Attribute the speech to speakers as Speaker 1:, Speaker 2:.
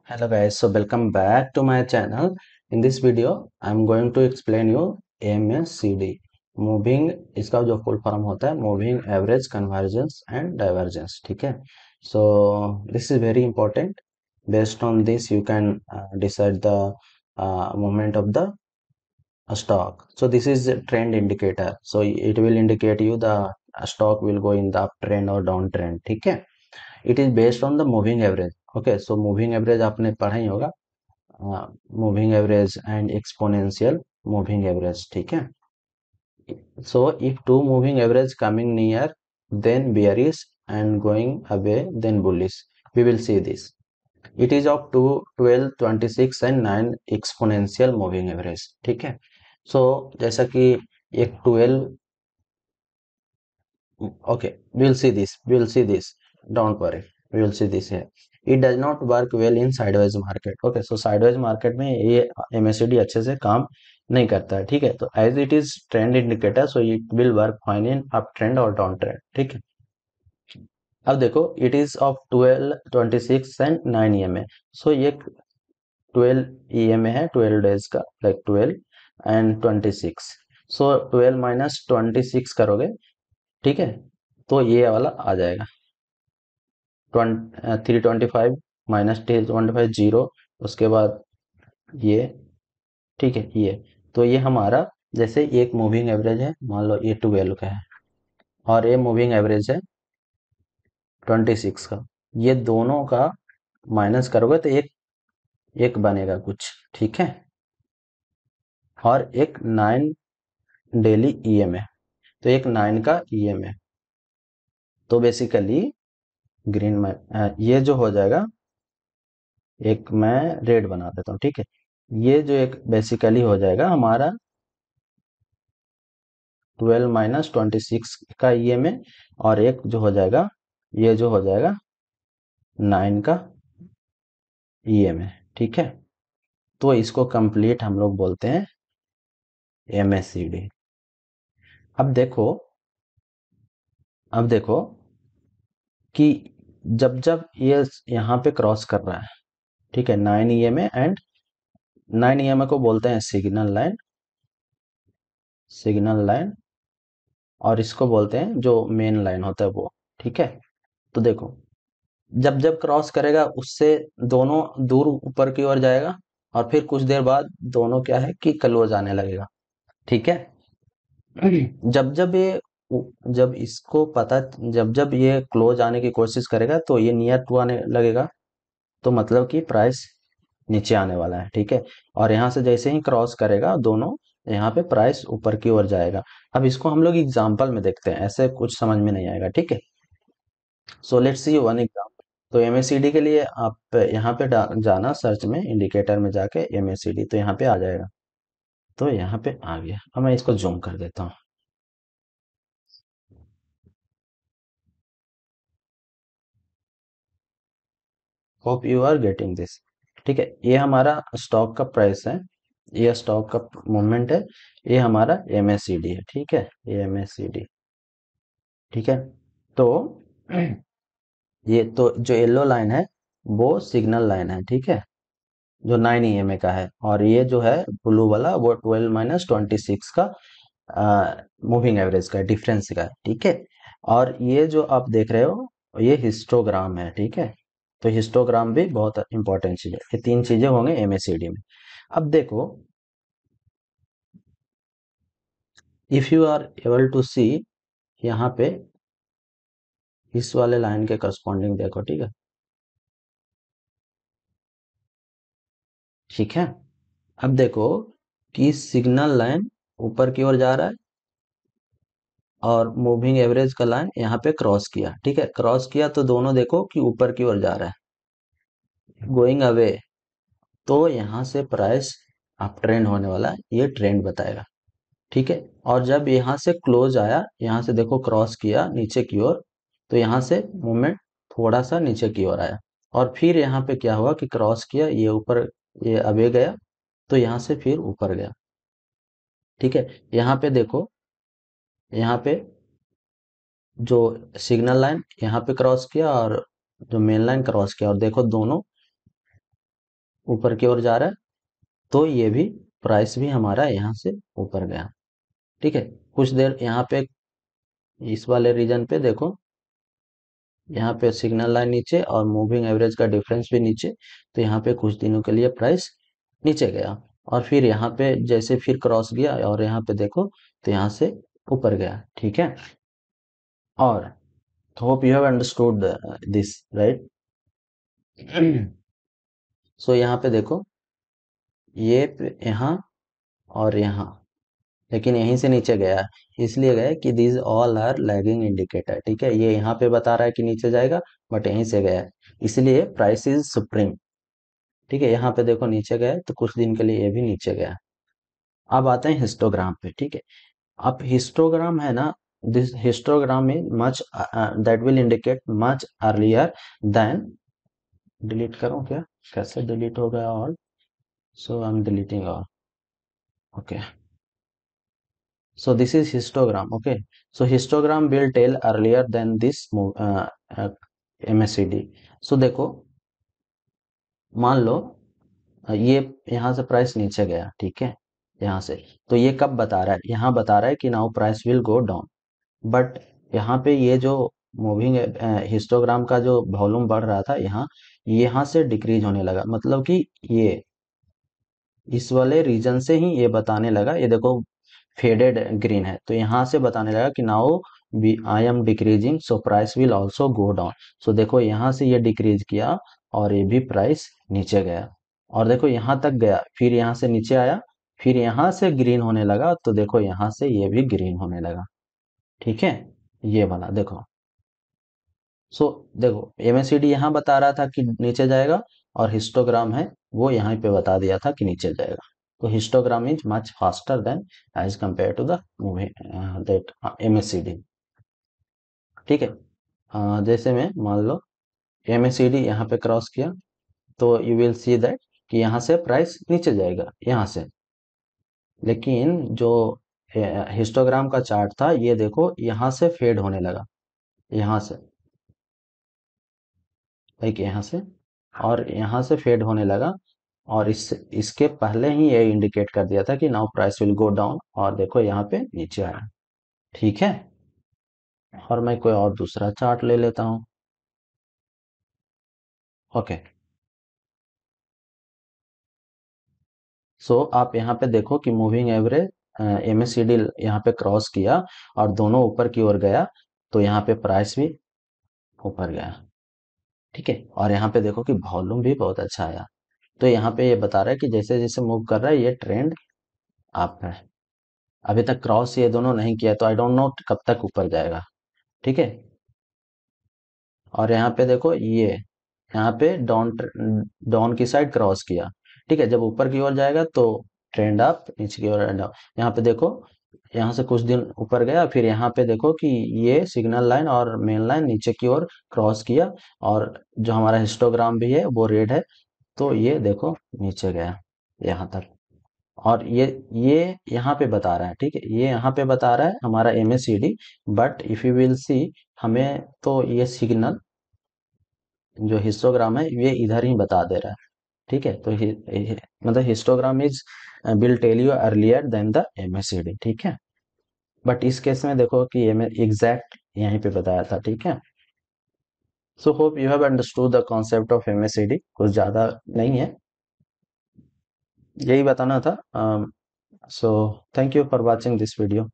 Speaker 1: Hello guys, so welcome back to my channel. In this video, I'm going to explain you MACD. Moving इसका जो full form होता है moving average convergence and divergence. ठीक है. So this is very important. Based on this you can decide the movement of the stock. So this is a trend indicator. So it will indicate you the stock will go in the uptrend or downtrend. ठीक है. It is based on the moving average. Okay, so moving average आपने पढ़ा ही होगा. Moving average and exponential moving average. ठीक है. So if two moving average coming near then bearish and going away then bullish. We will see this. It is of two 12 26 and 9 exponential moving average. ठीक है. सो जैसा कि एक 12. Okay, we'll see this, don't worry, we will see this here. It does not work well in sideways market. Okay, so sideways market में ये MACD अच्छे से काम नहीं करता है. ठीक है. तो as it is trend indicator, so it will work fine in uptrend और downtrend. ठीक है. अब देखो, it is of 12 26 and 9 EMA. so ये 12 EMA है 12 days का, like 12 and 26. so 12 minus 26 करोगे. ठीक है. तो ये वाला आ जाएगा 325 माइनस 325 जीरो. उसके बाद ये. ठीक है. ये तो ये हमारा जैसे एक मूविंग एवरेज है, मान लो ये 12 का है और ये मूविंग एवरेज है 26 का. ये दोनों का माइनस करोगे तो एक एक बनेगा कुछ. ठीक है. और एक 9 डेली EMA. तो एक 9 का EMA. तो बेसिकली ग्रीन में ये जो हो जाएगा, एक मैं रेड बना देता हूँ. ठीक है. ये जो एक बेसिकली हो जाएगा हमारा 12 माइनस 26 का EMA. और एक जो हो जाएगा, ये जो हो जाएगा 9 का EMA. ठीक है. तो इसको कंप्लीट हम लोग बोलते हैं MACD. अब देखो, अब देखो कि जब जब ये यहाँ पे क्रॉस कर रहा है. ठीक है. 9 EMA एंड 9 EMA को बोलते हैं सिग्नल लाइन. Signal line. और इसको बोलते हैं जो मेन लाइन होता है वो. ठीक है. तो देखो, जब जब क्रॉस करेगा उससे दोनों दूर ऊपर की ओर जाएगा और फिर कुछ देर बाद दोनों क्या है कि क्लोज आने लगेगा. ठीक है. जब जब ये जब इसको पता जब जब ये क्लोज आने की कोशिश करेगा तो ये नियर टू आने लगेगा. तो मतलब कि प्राइस नीचे आने वाला है. ठीक है. और यहाँ से जैसे ही क्रॉस करेगा दोनों, यहाँ पे प्राइस ऊपर की ओर जाएगा. अब इसको हम लोग एग्जाम्पल में देखते हैं, ऐसे कुछ समझ में नहीं आएगा. ठीक है. So let's see one example. तो MACD के लिए आप यहाँ पे जाना, सर्च में इंडिकेटर में जाके MACD, तो यहाँ पे आ जाएगा. तो यहाँ पे आ गया. अब मैं इसको जूम कर देता हूँ. Hope you are getting this. ठीक है. ये हमारा स्टॉक का प्राइस है, ये स्टॉक का मूवमेंट है, ये हमारा MACD है. ठीक है. ये MACD. ठीक है. तो ये तो जो येलो लाइन है वो सिग्नल लाइन है. ठीक है. जो 9 EMA का है. और ये जो है ब्लू वाला वो 12 माइनस 26 का मूविंग एवरेज का डिफरेंस का है. ठीक है. और ये जो आप देख रहे हो ये हिस्टोग्राम है. ठीक है. तो हिस्टोग्राम भी बहुत इंपॉर्टेंट चीज है. ये तीन चीजें होंगे MACD में. अब देखो, if you are able to see, यहाँ पे इस वाले लाइन के करस्पॉन्डिंग देखो. ठीक है. ठीक है. अब देखो कि सिग्नल लाइन ऊपर की ओर जा रहा है और मूविंग एवरेज का लाइन यहाँ पे क्रॉस किया. ठीक है. क्रॉस किया तो दोनों देखो कि ऊपर की ओर जा रहा है, गोइंग अवे. तो यहाँ से प्राइस अप ट्रेंड होने वाला है, ये ट्रेंड बताएगा. ठीक है. और जब यहाँ से क्लोज आया, यहाँ से देखो क्रॉस किया नीचे की ओर, तो यहाँ से मूवमेंट थोड़ा सा नीचे की ओर आया. और फिर यहाँ पे क्या हुआ कि क्रॉस किया, ये ऊपर, ये अवे गया, तो यहाँ से फिर ऊपर गया. ठीक है. यहाँ पे देखो, यहाँ पे जो सिग्नल लाइन यहाँ पे क्रॉस किया और जो मेन लाइन क्रॉस किया, और देखो दोनों ऊपर की ओर जा रहा है, तो ये भी प्राइस भी हमारा यहाँ से ऊपर गया। ठीक है, कुछ देर यहाँ पे इस वाले रीजन पे देखो, यहाँ पे सिग्नल लाइन नीचे और मूविंग एवरेज का डिफरेंस भी नीचे, तो यहाँ पे कुछ दिनों के लिए प्राइस नीचे गया, और फिर यहाँ पे जैसे फिर क्रॉस गया और यहाँ पे देखो तो यहाँ से ऊपर गया। ठीक है, और hope you have understood this, right. So यहाँ पे देखो, ये यहाँ और यहाँ, लेकिन यहीं से नीचे गया है, इसलिए गया कि these all are lagging indicator. ठीक है, ये यहाँ पे बता रहा है कि नीचे जाएगा, बट यहीं से गया है, इसलिए प्राइस इज सुप्रीम। ठीक है, यहाँ पे देखो नीचे गया है, तो कुछ दिन के लिए ये भी नीचे गया है। अब आते हैं हिस्टोग्राम पे। ठीक है, अब हिस्टोग्राम है ना, दिस हिस्टोग्राम में much that will indicate much earlier than, delete करूं क्या, कैसे डिलीट हो गया all, so I am deleting all. Okay, so this is histogram. Okay, so histogram will tell earlier than this MACD. so देखो, मान लो ये यहाँ से प्राइस नीचे गया, ठीक है, यहाँ से, तो ये कब बता रहा है, यहाँ बता रहा है कि now price will go down. But यहाँ पे ये जो मूविंग हिस्टोग्राम का जो वॉल्यूम बढ़ रहा था, यहाँ यहाँ से डिक्रीज होने लगा, मतलब कि ये इस वाले रीजन से ही ये बताने लगा, ये देखो फेडेड ग्रीन है, तो यहाँ से बताने लगा कि now I am decreasing, so price will also go down. So देखो यहाँ से ये डिक्रीज किया और ये भी प्राइस नीचे गया, और देखो यहाँ तक गया, फिर यहाँ से नीचे आया, फिर यहाँ से ग्रीन होने लगा, तो देखो यहाँ से ये भी ग्रीन होने लगा। ठीक है, ये वाला देखो, सो देखो एमएससीडी यहाँ बता रहा था कि नीचे जाएगा, और हिस्टोग्राम है वो यहाँ पे बता दिया था कि नीचे जाएगा। तो histogram is much faster than as compare to the movie that MSCD. ठीक है, जैसे में मान लो एमएससीडी यहाँ पे क्रॉस किया, तो यू विल सी दैट कि यहाँ से प्राइस नीचे जाएगा यहाँ से, लेकिन जो हिस्टोग्राम का चार्ट था, ये देखो यहाँ से फेड होने लगा, यहाँ से, लाइक यहाँ से, और यहाँ से फेड होने लगा, और इसके पहले ही ये इंडिकेट कर दिया था कि now price will go down, और देखो यहाँ पे नीचे आया। ठीक है, और मैं कोई और दूसरा चार्ट ले लेता हूँ। ओके, सो आप यहाँ पे देखो कि मूविंग एवरेज एमएससीडी यहाँ पे क्रॉस किया और दोनों ऊपर की ओर गया, तो यहाँ पे प्राइस भी ऊपर गया। ठीक है, और यहाँ पे देखो कि वॉल्यूम भी बहुत अच्छा आया, तो यहाँ पे ये बता रहा है कि जैसे जैसे मूव कर रहा है ये ट्रेंड अप है। अभी तक क्रॉस ये दोनों नहीं किया, तो आई डोंट नो कब तक ऊपर जाएगा। ठीक है, और यहाँ पे देखो ये यहाँ पे डाउन डाउन की साइड क्रॉस किया। ठीक है, जब ऊपर की ओर जाएगा तो ट्रेंड अप, नीचे की ओर डाउन। यहाँ पे देखो, यहाँ से कुछ दिन ऊपर गया, फिर यहाँ पे देखो कि ये सिग्नल लाइन और मेन लाइन नीचे की ओर क्रॉस किया, और जो हमारा हिस्टोग्राम भी है वो रेड है, तो ये देखो नीचे गया यहाँ तक, और ये यहाँ पे बता रहा है। ठीक है, ये यहाँ पे बता रहा है हमारा MSCD, but if you will see, हमें तो ये सिग्नल जो हिस्टोग्राम है ये इधर ही बता दे रहा है। ठीक है, तो मतलब histogram is will tell you earlier than the MSCD. ठीक है, बट इस केस में देखो कि ये मैं एग्जैक्ट यहीं पे बताया था। ठीक है, so hope you have understood the concept of MSCD, कुछ ज्यादा नहीं है, यही बताना था। So thank you for watching this video.